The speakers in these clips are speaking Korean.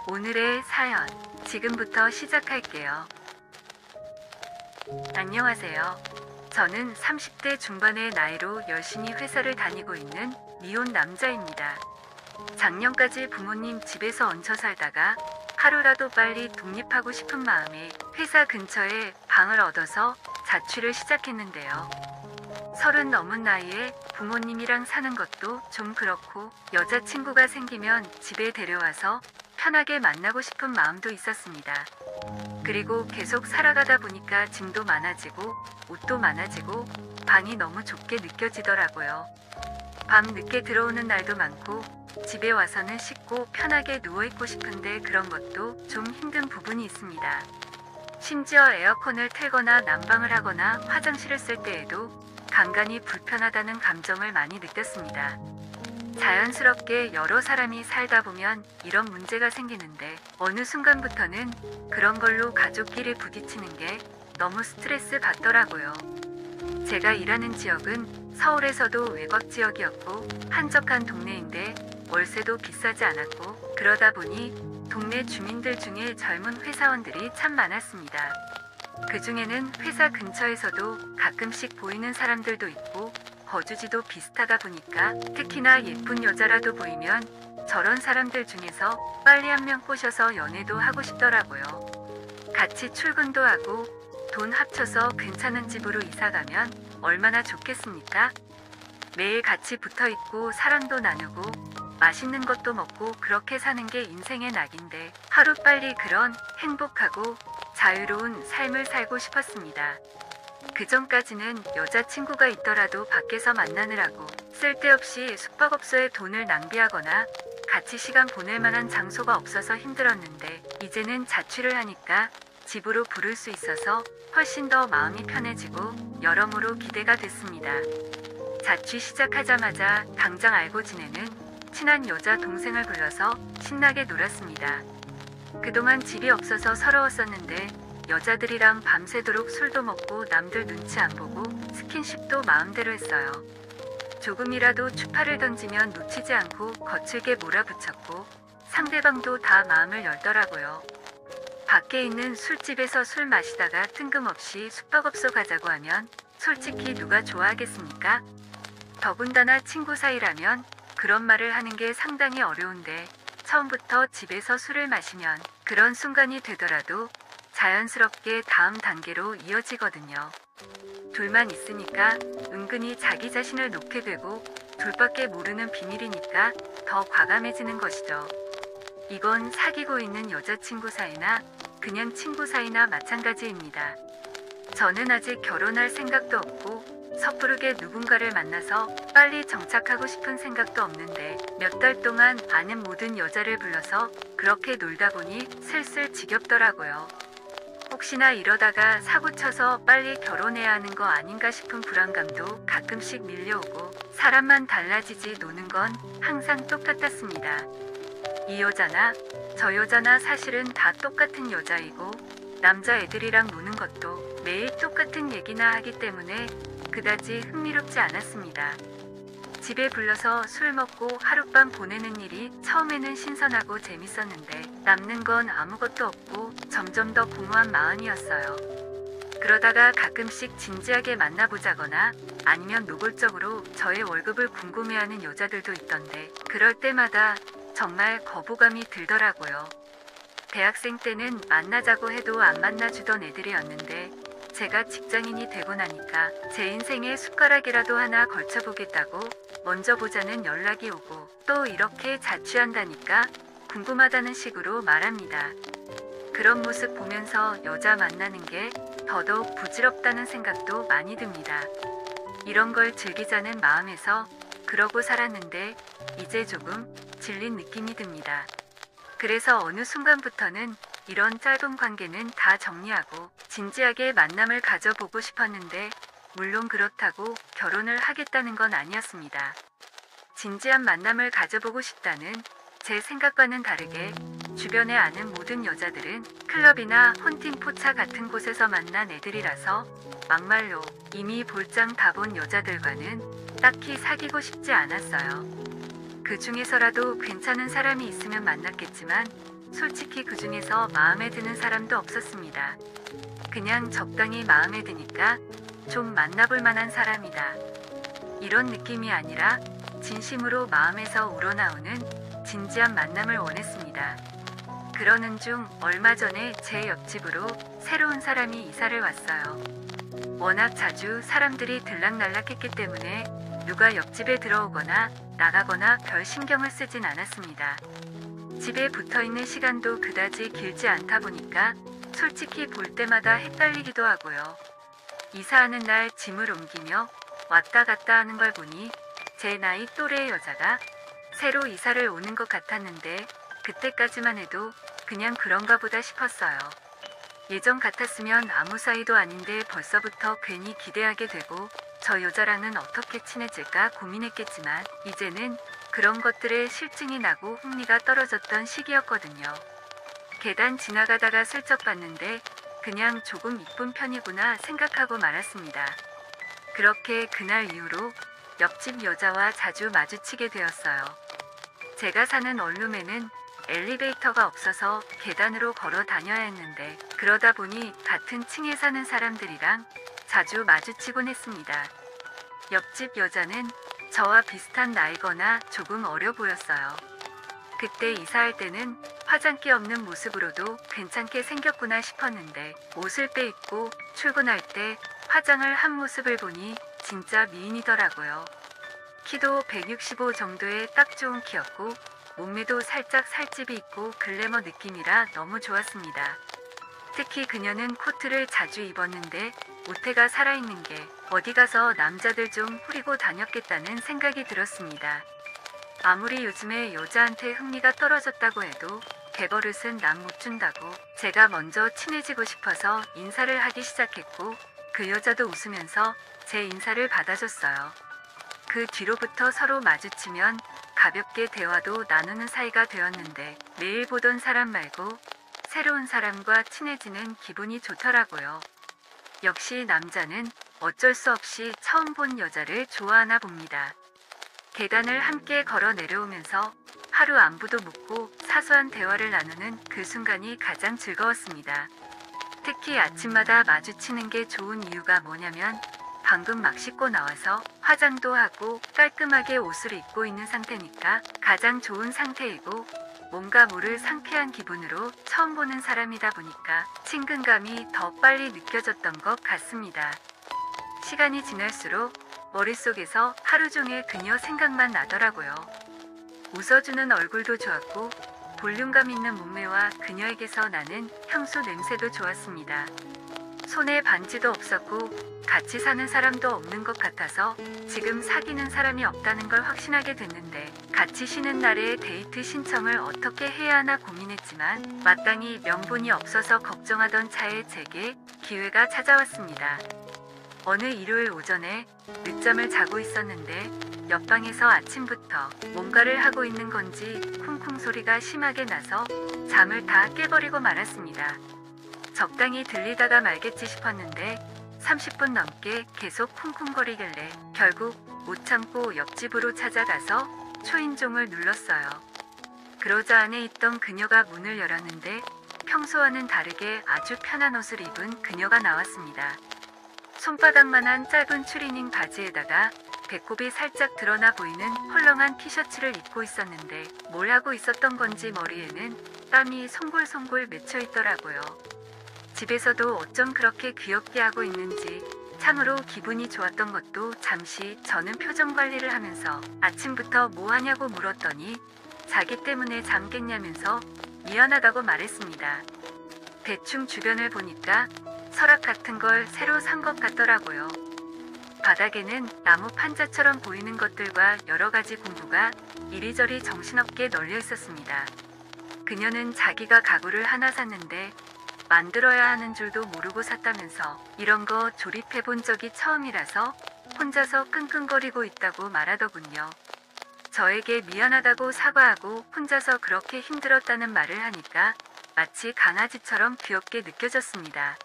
오늘의 사연, 지금부터 시작할게요. 안녕하세요. 저는 30대 중반의 나이로 열심히 회사를 다니고 있는 미혼 남자입니다. 작년까지 부모님 집에서 얹혀 살다가 하루라도 빨리 독립하고 싶은 마음에 회사 근처에 방을 얻어서 자취를 시작했는데요. 30 넘은 나이에 부모님이랑 사는 것도 좀 그렇고 여자친구가 생기면 집에 데려와서 편하게 만나고 싶은 마음도 있었습니다. 그리고 계속 살아가다 보니까 짐도 많아지고 옷도 많아지고 방이 너무 좁게 느껴지더라고요. 밤 늦게 들어오는 날도 많고 집에 와서는 씻고 편하게 누워있고 싶은데 그런 것도 좀 힘든 부분이 있습니다. 심지어 에어컨을 틀거나 난방을 하거나 화장실을 쓸 때에도 간간히 불편하다는 감정을 많이 느꼈습니다. 자연스럽게 여러 사람이 살다 보면 이런 문제가 생기는데 어느 순간부터는 그런 걸로 가족끼리 부딪히는 게 너무 스트레스 받더라고요. 제가 일하는 지역은 서울에서도 외곽 지역이었고 한적한 동네인데 월세도 비싸지 않았고 그러다 보니 동네 주민들 중에 젊은 회사원들이 참 많았습니다. 그 중에는 회사 근처에서도 가끔씩 보이는 사람들도 있고 거주지도 비슷하다 보니까 특히나 예쁜 여자라도 보이면 저런 사람들 중에서 빨리 한 명 꼬셔서 연애도 하고 싶더라고요. 같이 출근도 하고 돈 합쳐서 괜찮은 집으로 이사가면 얼마나 좋겠습니까? 매일 같이 붙어있고 사랑도 나누고 맛있는 것도 먹고 그렇게 사는 게 인생의 낙인데 하루빨리 그런 행복하고 자유로운 삶을 살고 싶었습니다. 그 전까지는 여자친구가 있더라도 밖에서 만나느라고 쓸데없이 숙박업소에 돈을 낭비하거나 같이 시간 보낼 만한 장소가 없어서 힘들었는데 이제는 자취를 하니까 집으로 부를 수 있어서 훨씬 더 마음이 편해지고 여러모로 기대가 됐습니다. 자취 시작하자마자 당장 알고 지내는 친한 여자 동생을 불러서 신나게 놀았습니다. 그동안 집이 없어서 서러웠었는데 여자들이랑 밤새도록 술도 먹고 남들 눈치 안 보고 스킨십도 마음대로 했어요. 조금이라도 추파를 던지면 놓치지 않고 거칠게 몰아붙였고 상대방도 다 마음을 열더라고요. 밖에 있는 술집에서 술 마시다가 뜬금없이 숙박업소 가자고 하면 솔직히 누가 좋아하겠습니까? 더군다나 친구 사이라면 그런 말을 하는 게 상당히 어려운데 처음부터 집에서 술을 마시면 그런 순간이 되더라도 자연스럽게 다음 단계로 이어지거든요. 둘만 있으니까 은근히 자기 자신을 놓게 되고 둘밖에 모르는 비밀이니까 더 과감해지는 것이죠. 이건 사귀고 있는 여자친구 사이나 그냥 친구 사이나 마찬가지입니다. 저는 아직 결혼할 생각도 없고 섣부르게 누군가를 만나서 빨리 정착하고 싶은 생각도 없는데 몇 달 동안 아는 모든 여자를 불러서 그렇게 놀다 보니 슬슬 지겹더라고요. 혹시나 이러다가 사고쳐서 빨리 결혼해야 하는 거 아닌가 싶은 불안감도 가끔씩 밀려오고 사람만 달라지지 노는 건 항상 똑같았습니다. 이 여자나 저 여자나 사실은 다 똑같은 여자이고 남자애들이랑 노는 것도 매일 똑같은 얘기나 하기 때문에 그다지 흥미롭지 않았습니다. 집에 불러서 술 먹고 하룻밤 보내는 일이 처음에는 신선하고 재밌었는데 남는 건 아무것도 없고 점점 더 공허한 마음이었어요. 그러다가 가끔씩 진지하게 만나보자거나 아니면 노골적으로 저의 월급을 궁금해하는 여자들도 있던데 그럴 때마다 정말 거부감이 들더라고요. 대학생 때는 만나자고 해도 안 만나주던 애들이었는데 제가 직장인이 되고 나니까 제 인생에 숟가락이라도 하나 걸쳐보겠다고 먼저 보자는 연락이 오고 또 이렇게 자취한다니까 궁금하다는 식으로 말합니다. 그런 모습 보면서 여자 만나는 게 더더욱 부질없다는 생각도 많이 듭니다. 이런 걸 즐기자는 마음에서 그러고 살았는데 이제 조금 질린 느낌이 듭니다. 그래서 어느 순간부터는 이런 짧은 관계는 다 정리하고 진지하게 만남을 가져보고 싶었는데 물론 그렇다고 결혼을 하겠다는 건 아니었습니다. 진지한 만남을 가져보고 싶다는 제 생각과는 다르게 주변에 아는 모든 여자들은 클럽이나 헌팅 포차 같은 곳에서 만난 애들이라서 막말로 이미 볼장 다 본 여자들과는 딱히 사귀고 싶지 않았어요. 그 중에서라도 괜찮은 사람이 있으면 만났겠지만 솔직히 그 중에서 마음에 드는 사람도 없었습니다. 그냥 적당히 마음에 드니까 좀 만나볼 만한 사람이다, 이런 느낌이 아니라 진심으로 마음에서 우러나오는 진지한 만남을 원했습니다. 그러는 중 얼마 전에 제 옆집으로 새로운 사람이 이사를 왔어요. 워낙 자주 사람들이 들락날락했기 때문에 누가 옆집에 들어오거나 나가거나 별 신경을 쓰진 않았습니다. 집에 붙어있는 시간도 그다지 길지 않다 보니까 솔직히 볼 때마다 헷갈리기도 하고요. 이사하는 날 짐을 옮기며 왔다 갔다 하는 걸 보니 제 나이 또래의 여자가 새로 이사를 오는 것 같았는데 그때까지만 해도 그냥 그런가 보다 싶었어요. 예전 같았으면 아무 사이도 아닌데 벌써부터 괜히 기대하게 되고 저 여자랑은 어떻게 친해질까 고민했겠지만 이제는 그런 것들에 실증이 나고 흥미가 떨어졌던 시기였거든요. 계단 지나가다가 슬쩍 봤는데 그냥 조금 이쁜 편이구나 생각하고 말았습니다. 그렇게 그날 이후로 옆집 여자와 자주 마주치게 되었어요. 제가 사는 원룸에는 엘리베이터가 없어서 계단으로 걸어 다녀야 했는데 그러다 보니 같은 층에 사는 사람들이랑 자주 마주치곤 했습니다. 옆집 여자는 저와 비슷한 나이거나 조금 어려 보였어요. 그때 이사할 때는 화장기 없는 모습으로도 괜찮게 생겼구나 싶었는데 옷을 빼입고 출근할 때 화장을 한 모습을 보니 진짜 미인이더라고요. 키도 165 정도의 딱 좋은 키였고 몸매도 살짝 살집이 있고 글래머 느낌이라 너무 좋았습니다. 특히 그녀는 코트를 자주 입었는데 옷태가 살아있는 게 어디 가서 남자들 좀 후리고 다녔겠다는 생각이 들었습니다. 아무리 요즘에 여자한테 흥미가 떨어졌다고 해도 개버릇은 남 못 준다고 제가 먼저 친해지고 싶어서 인사를 하기 시작했고 그 여자도 웃으면서 제 인사를 받아줬어요. 그 뒤로부터 서로 마주치면 가볍게 대화도 나누는 사이가 되었는데 매일 보던 사람 말고 새로운 사람과 친해지는 기분이 좋더라고요. 역시 남자는 어쩔 수 없이 처음 본 여자를 좋아하나 봅니다. 계단을 함께 걸어 내려오면서 하루 안부도 묻고 사소한 대화를 나누는 그 순간이 가장 즐거웠습니다. 특히 아침마다 마주치는 게 좋은 이유가 뭐냐면 방금 막 씻고 나와서 화장도 하고 깔끔하게 옷을 입고 있는 상태니까 가장 좋은 상태이고 뭔가 모를 상쾌한 기분으로 처음 보는 사람이다 보니까 친근감이 더 빨리 느껴졌던 것 같습니다. 시간이 지날수록 머릿속에서 하루 종일 그녀 생각만 나더라고요. 웃어주는 얼굴도 좋았고 볼륨감 있는 몸매와 그녀에게서 나는 향수 냄새도 좋았습니다. 손에 반지도 없었고 같이 사는 사람도 없는 것 같아서 지금 사귀는 사람이 없다는 걸 확신하게 됐는데 같이 쉬는 날에 데이트 신청을 어떻게 해야 하나 고민했지만 마땅히 명분이 없어서 걱정하던 차에 제게 기회가 찾아왔습니다. 어느 일요일 오전에 늦잠을 자고 있었는데 옆방에서 아침부터 뭔가를 하고 있는 건지 쿵쿵 소리가 심하게 나서 잠을 다 깨버리고 말았습니다. 적당히 들리다가 말겠지 싶었는데 30분 넘게 계속 쿵쿵거리길래 결국 못 참고 옆집으로 찾아가서 초인종을 눌렀어요. 그러자 안에 있던 그녀가 문을 열었는데 평소와는 다르게 아주 편한 옷을 입은 그녀가 나왔습니다. 손바닥만한 짧은 추리닝 바지에다가 배꼽이 살짝 드러나 보이는 헐렁한 티셔츠를 입고 있었는데 뭘 하고 있었던 건지 머리에는 땀이 송골송골 맺혀 있더라고요. 집에서도 어쩜 그렇게 귀엽게 하고 있는지 참으로 기분이 좋았던 것도 잠시 저는 표정 관리를 하면서 아침부터 뭐 하냐고 물었더니 자기 때문에 잠 깼냐면서 미안하다고 말했습니다. 대충 주변을 보니까 서랍 같은 걸 새로 산 것 같더라고요. 바닥에는 나무 판자처럼 보이는 것들과 여러 가지 공구가 이리저리 정신없게 널려 있었습니다. 그녀는 자기가 가구를 하나 샀는데 만들어야 하는 줄도 모르고 샀다면서 이런 거 조립해 본 적이 처음이라서 혼자서 끙끙거리고 있다고 말하더군요. 저에게 미안하다고 사과하고 혼자서 그렇게 힘들었다는 말을 하니까 마치 강아지처럼 귀엽게 느껴졌습니다.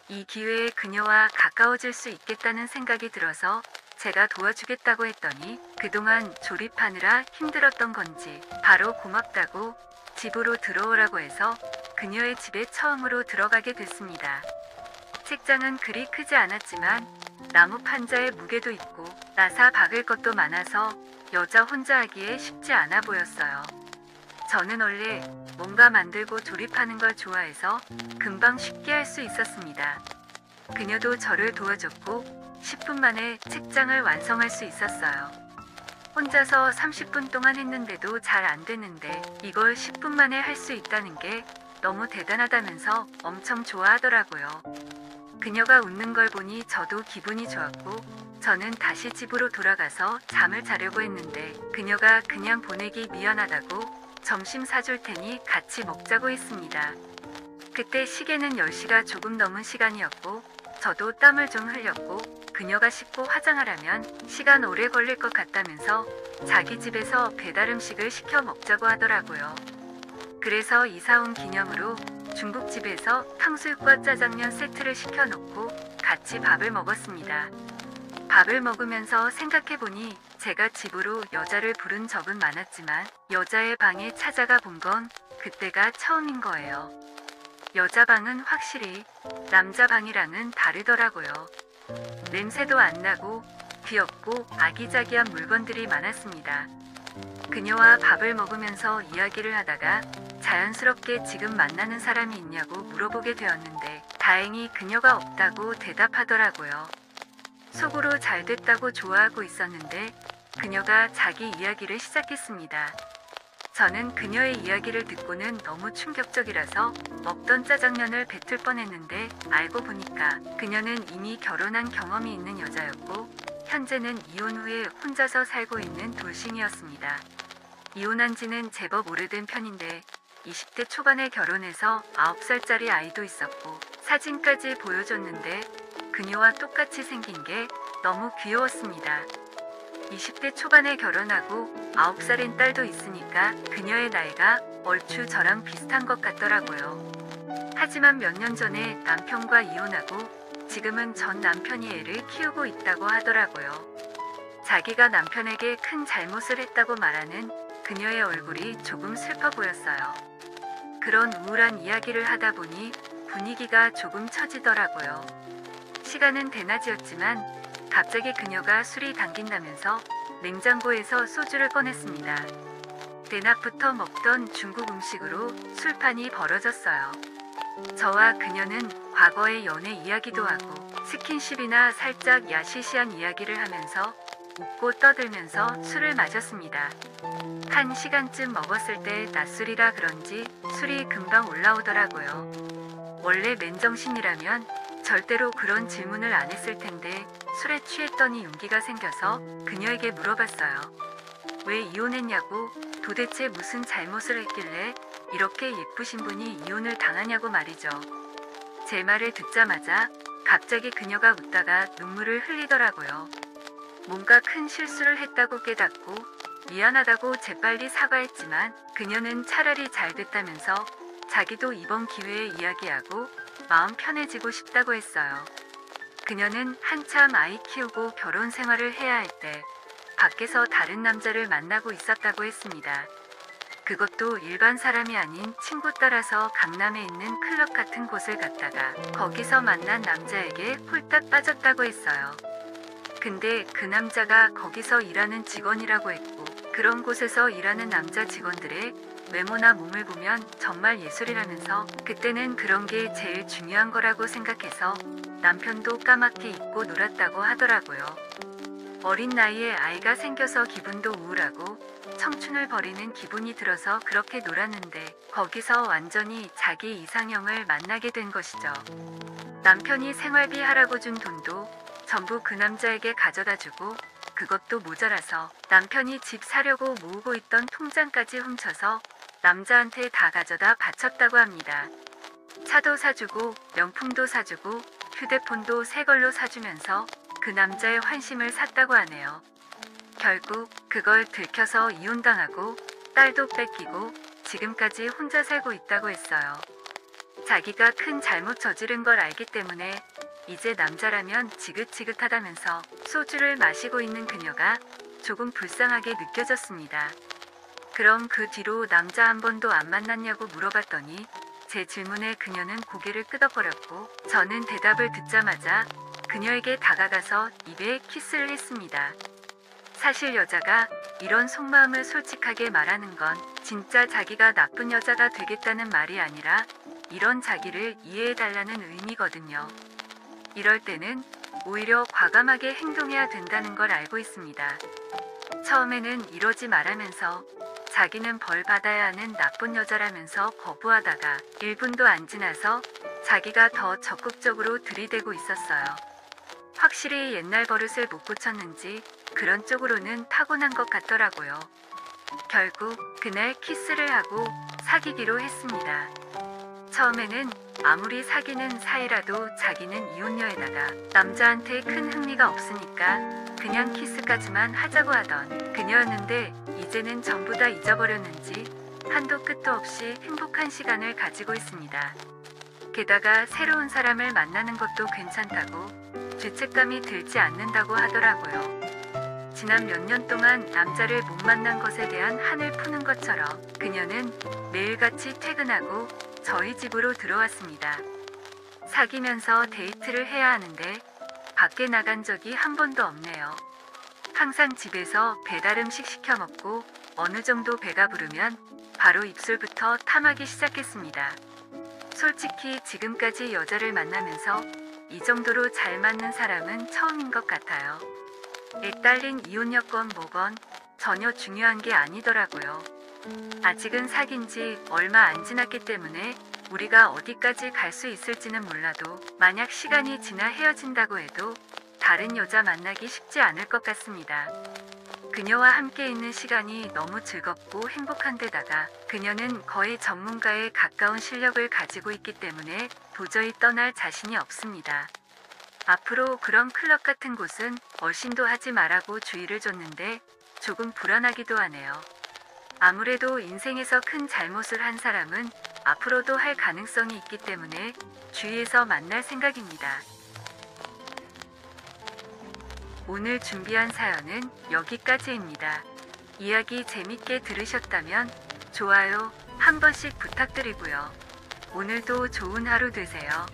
이 기회에 그녀와 가까워질 수 있겠다는 생각이 들어서 제가 도와주겠다고 했더니 그동안 조립하느라 힘들었던 건지 바로 고맙다고 집으로 들어오라고 해서 그녀의 집에 처음으로 들어가게 됐습니다. 책장은 그리 크지 않았지만 나무 판자의 무게도 있고 나사 박을 것도 많아서 여자 혼자 하기에 쉽지 않아 보였어요. 저는 원래 뭔가 만들고 조립하는 걸 좋아해서 금방 쉽게 할 수 있었습니다. 그녀도 저를 도와줬고 10분 만에 책장을 완성할 수 있었어요. 혼자서 30분 동안 했는데도 잘 안 되는데 이걸 10분 만에 할 수 있다는 게 너무 대단하다면서 엄청 좋아하더라고요. 그녀가 웃는 걸 보니 저도 기분이 좋았고 저는 다시 집으로 돌아가서 잠을 자려고 했는데 그녀가 그냥 보내기 미안하다고 점심 사줄 테니 같이 먹자고 했습니다. 그때 시계는 10시가 조금 넘은 시간이었고 저도 땀을 좀 흘렸고 그녀가 씻고 화장하려면 시간 오래 걸릴 것 같다면서 자기 집에서 배달 음식을 시켜 먹자고 하더라고요. 그래서 이사 온 기념으로 중국집에서 탕수육과 짜장면 세트를 시켜놓고 같이 밥을 먹었습니다. 밥을 먹으면서 생각해보니 제가 집으로 여자를 부른 적은 많았지만 여자의 방에 찾아가 본 건 그때가 처음인 거예요. 여자 방은 확실히 남자 방이랑은 다르더라고요. 냄새도 안 나고 귀엽고 아기자기한 물건들이 많았습니다. 그녀와 밥을 먹으면서 이야기를 하다가 자연스럽게 지금 만나는 사람이 있냐고 물어보게 되었는데 다행히 그녀가 없다고 대답하더라고요. 속으로 잘 됐다고 좋아하고 있었는데 그녀가 자기 이야기를 시작했습니다. 저는 그녀의 이야기를 듣고는 너무 충격적이라서 먹던 짜장면을 뱉을 뻔했는데 알고 보니까 그녀는 이미 결혼한 경험이 있는 여자였고 현재는 이혼 후에 혼자서 살고 있는 돌싱이었습니다. 이혼한 지는 제법 오래된 편인데 20대 초반에 결혼해서 9살짜리 아이도 있었고 사진까지 보여줬는데 그녀와 똑같이 생긴 게 너무 귀여웠습니다. 20대 초반에 결혼하고 9살인 딸도 있으니까 그녀의 나이가 얼추 저랑 비슷한 것 같더라고요. 하지만 몇 년 전에 남편과 이혼하고 지금은 전 남편이 애를 키우고 있다고 하더라고요. 자기가 남편에게 큰 잘못을 했다고 말하는 그녀의 얼굴이 조금 슬퍼 보였어요. 그런 우울한 이야기를 하다 보니 분위기가 조금 처지더라고요. 시간은 대낮이었지만 갑자기 그녀가 술이 당긴다면서 냉장고에서 소주를 꺼냈습니다. 대낮부터 먹던 중국 음식으로 술판이 벌어졌어요. 저와 그녀는 과거의 연애 이야기도 하고 스킨십이나 살짝 야시시한 이야기를 하면서 웃고 떠들면서 술을 마셨습니다. 1시간쯤 먹었을 때 낮술이라 그런지 술이 금방 올라오더라고요. 원래 맨정신이라면 절대로 그런 질문을 안 했을 텐데 술에 취했더니 용기가 생겨서 그녀에게 물어봤어요. 왜 이혼했냐고, 도대체 무슨 잘못을 했길래 이렇게 예쁘신 분이 이혼을 당하냐고 말이죠. 제 말을 듣자마자 갑자기 그녀가 웃다가 눈물을 흘리더라고요. 뭔가 큰 실수를 했다고 깨닫고 미안하다고 재빨리 사과했지만 그녀는 차라리 잘 됐다면서 자기도 이번 기회에 이야기하고 마음 편해지고 싶다고 했어요. 그녀는 한참 아이 키우고 결혼 생활을 해야 할 때 밖에서 다른 남자를 만나고 있었다고 했습니다. 그것도 일반 사람이 아닌 친구 따라서 강남에 있는 클럽 같은 곳을 갔다가 거기서 만난 남자에게 홀딱 빠졌다고 했어요. 근데 그 남자가 거기서 일하는 직원이라고 했고 그런 곳에서 일하는 남자 직원들의 외모나 몸을 보면 정말 예술이라면서 그때는 그런 게 제일 중요한 거라고 생각해서 남편도 까맣게 잊고 놀았다고 하더라고요. 어린 나이에 아이가 생겨서 기분도 우울하고 청춘을 버리는 기분이 들어서 그렇게 놀았는데 거기서 완전히 자기 이상형을 만나게 된 것이죠. 남편이 생활비 하라고 준 돈도 전부 그 남자에게 가져다 주고 그것도 모자라서 남편이 집 사려고 모으고 있던 통장까지 훔쳐서 남자한테 다 가져다 바쳤다고 합니다. 차도 사주고 명품도 사주고 휴대폰도 새 걸로 사주면서 그 남자의 환심을 샀다고 하네요. 결국 그걸 들켜서 이혼당하고 딸도 뺏기고 지금까지 혼자 살고 있다고 했어요. 자기가 큰 잘못 저지른 걸 알기 때문에 이제 남자라면 지긋지긋하다면서 소주를 마시고 있는 그녀가 조금 불쌍하게 느껴졌습니다. 그럼 그 뒤로 남자 한 번도 안 만났냐고 물어봤더니 제 질문에 그녀는 고개를 끄덕거렸고 저는 대답을 듣자마자 그녀에게 다가가서 입에 키스를 했습니다. 사실 여자가 이런 속마음을 솔직하게 말하는 건 진짜 자기가 나쁜 여자가 되겠다는 말이 아니라 이런 자기를 이해해달라는 의미거든요. 이럴 때는 오히려 과감하게 행동해야 된다는 걸 알고 있습니다. 처음에는 이러지 말라면서 자기는 벌 받아야 하는 나쁜 여자라면서 거부하다가 1분도 안 지나서 자기가 더 적극적으로 들이대고 있었어요. 확실히 옛날 버릇을 못 고쳤는지 그런 쪽으로는 타고난 것 같더라고요. 결국 그날 키스를 하고 사귀기로 했습니다. 처음에는 아무리 사귀는 사이라도 자기는 이혼녀에다가 남자한테 큰 흥미가 없으니까 그냥 키스까지만 하자고 하던 그녀였는데 이제는 전부 다 잊어버렸는지 한도 끝도 없이 행복한 시간을 가지고 있습니다. 게다가 새로운 사람을 만나는 것도 괜찮다고 죄책감이 들지 않는다고 하더라고요. 지난 몇 년 동안 남자를 못 만난 것에 대한 한을 푸는 것처럼 그녀는 매일같이 퇴근하고 저희 집으로 들어왔습니다. 사귀면서 데이트를 해야 하는데 밖에 나간 적이 한 번도 없네요. 항상 집에서 배달 음식 시켜 먹고 어느 정도 배가 부르면 바로 입술부터 탐하기 시작했습니다. 솔직히 지금까지 여자를 만나면서 이 정도로 잘 맞는 사람은 처음인 것 같아요. 애 딸린 이혼녀건 뭐건 전혀 중요한 게 아니더라고요. 아직은 사귄 지 얼마 안 지났기 때문에 우리가 어디까지 갈 수 있을지는 몰라도 만약 시간이 지나 헤어진다고 해도 다른 여자 만나기 쉽지 않을 것 같습니다. 그녀와 함께 있는 시간이 너무 즐겁고 행복한 데다가 그녀는 거의 전문가에 가까운 실력을 가지고 있기 때문에 도저히 떠날 자신이 없습니다. 앞으로 그런 클럽 같은 곳은 얼씬도 하지 말라고 주의를 줬는데 조금 불안하기도 하네요. 아무래도 인생에서 큰 잘못을 한 사람은 앞으로도 할 가능성이 있기 때문에 주위에서 만날 생각입니다. 오늘 준비한 사연은 여기까지입니다. 이야기 재밌게 들으셨다면 좋아요 한 번씩 부탁드리고요. 오늘도 좋은 하루 되세요.